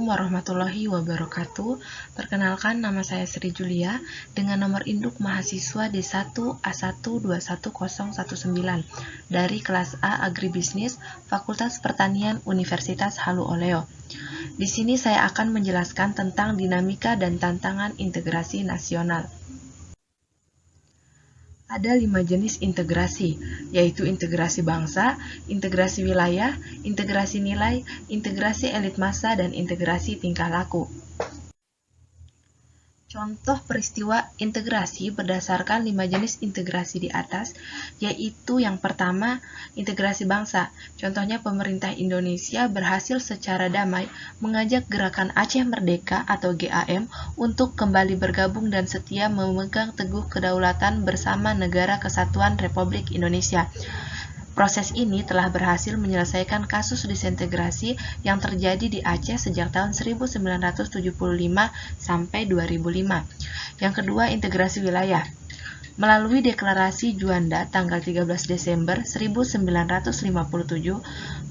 warahmatullahi wabarakatuh. Perkenalkan, nama saya Sri Julia dengan nomor induk mahasiswa D1A121019 dari kelas A Agribisnis Fakultas Pertanian Universitas Halu Oleo. Di sini saya akan menjelaskan tentang dinamika dan tantangan integrasi nasional. Ada 5 jenis integrasi, yaitu integrasi bangsa, integrasi wilayah, integrasi nilai, integrasi elit massa, dan integrasi tingkah laku. Contoh peristiwa integrasi berdasarkan 5 jenis integrasi di atas, yaitu yang pertama, integrasi bangsa. Contohnya pemerintah Indonesia berhasil secara damai mengajak Gerakan Aceh Merdeka atau GAM untuk kembali bergabung dan setia memegang teguh kedaulatan bersama Negara Kesatuan Republik Indonesia. Proses ini telah berhasil menyelesaikan kasus disintegrasi yang terjadi di Aceh sejak tahun 1975 sampai 2005. Yang kedua, integrasi wilayah. Melalui Deklarasi Juanda tanggal 13 Desember 1957,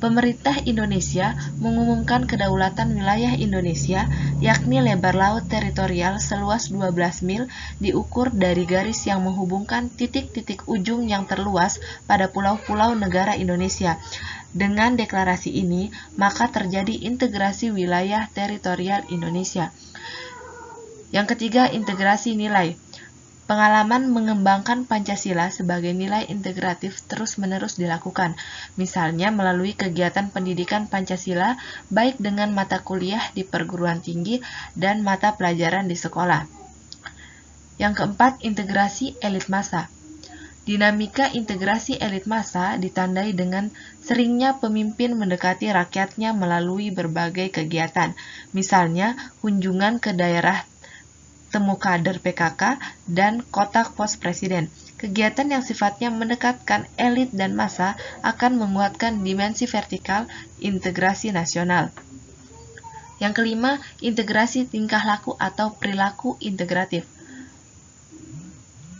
pemerintah Indonesia mengumumkan kedaulatan wilayah Indonesia, yakni lebar laut teritorial seluas 12 mil diukur dari garis yang menghubungkan titik-titik ujung yang terluas pada pulau-pulau negara Indonesia. Dengan deklarasi ini, maka terjadi integrasi wilayah teritorial Indonesia. Yang ketiga, integrasi nilai. Pengalaman mengembangkan Pancasila sebagai nilai integratif terus-menerus dilakukan, misalnya melalui kegiatan pendidikan Pancasila baik dengan mata kuliah di perguruan tinggi dan mata pelajaran di sekolah. Yang keempat, integrasi elit massa. Dinamika integrasi elit massa ditandai dengan seringnya pemimpin mendekati rakyatnya melalui berbagai kegiatan, misalnya kunjungan ke daerah temu kader PKK, dan kotak pos presiden. Kegiatan yang sifatnya mendekatkan elit dan massa akan menguatkan dimensi vertikal integrasi nasional. Yang kelima, integrasi tingkah laku atau perilaku integratif.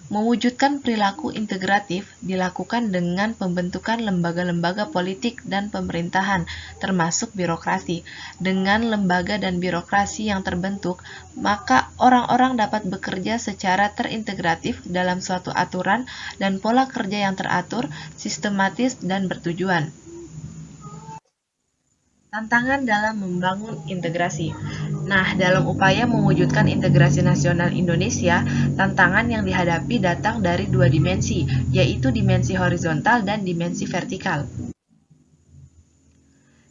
Mewujudkan perilaku integratif dilakukan dengan pembentukan lembaga-lembaga politik dan pemerintahan, termasuk birokrasi. Dengan lembaga dan birokrasi yang terbentuk, maka orang-orang dapat bekerja secara terintegratif dalam suatu aturan dan pola kerja yang teratur, sistematis, dan bertujuan. Tantangan dalam membangun integrasi. Nah, dalam upaya mewujudkan integrasi nasional Indonesia, tantangan yang dihadapi datang dari 2 dimensi, yaitu dimensi horizontal dan dimensi vertikal.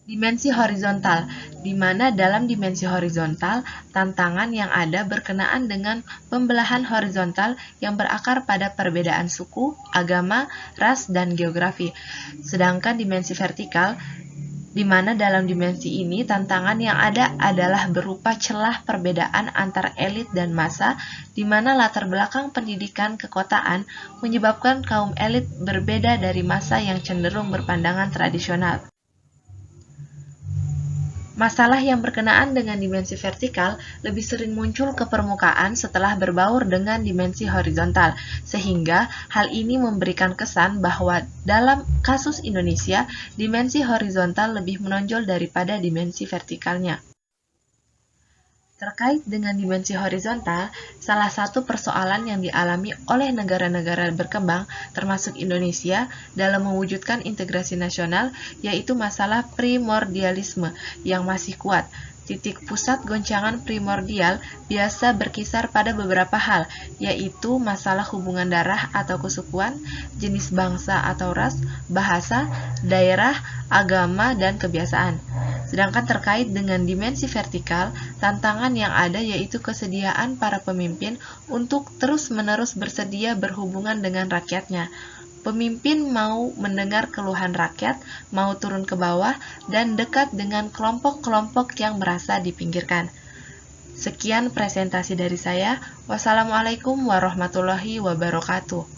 Dimensi horizontal, di mana dalam dimensi horizontal, tantangan yang ada berkenaan dengan pembelahan horizontal yang berakar pada perbedaan suku, agama, ras, dan geografi. Sedangkan dimensi vertikal, di mana dalam dimensi ini tantangan yang ada adalah berupa celah perbedaan antar elit dan massa, di mana latar belakang pendidikan kekotaan menyebabkan kaum elit berbeda dari massa yang cenderung berpandangan tradisional. Masalah yang berkenaan dengan dimensi vertikal lebih sering muncul ke permukaan setelah berbaur dengan dimensi horizontal, sehingga hal ini memberikan kesan bahwa dalam kasus Indonesia, dimensi horizontal lebih menonjol daripada dimensi vertikalnya. Terkait dengan dimensi horizontal, salah satu persoalan yang dialami oleh negara-negara berkembang, termasuk Indonesia, dalam mewujudkan integrasi nasional, yaitu masalah primordialisme yang masih kuat. Titik pusat goncangan primordial biasa berkisar pada beberapa hal, yaitu masalah hubungan darah atau kesukuan, jenis bangsa atau ras, bahasa, daerah, agama, dan kebiasaan. Sedangkan terkait dengan dimensi vertikal, tantangan yang ada yaitu kesediaan para pemimpin untuk terus-menerus bersedia berhubungan dengan rakyatnya. Pemimpin mau mendengar keluhan rakyat, mau turun ke bawah, dan dekat dengan kelompok-kelompok yang merasa dipinggirkan. Sekian presentasi dari saya. Wassalamualaikum warahmatullahi wabarakatuh.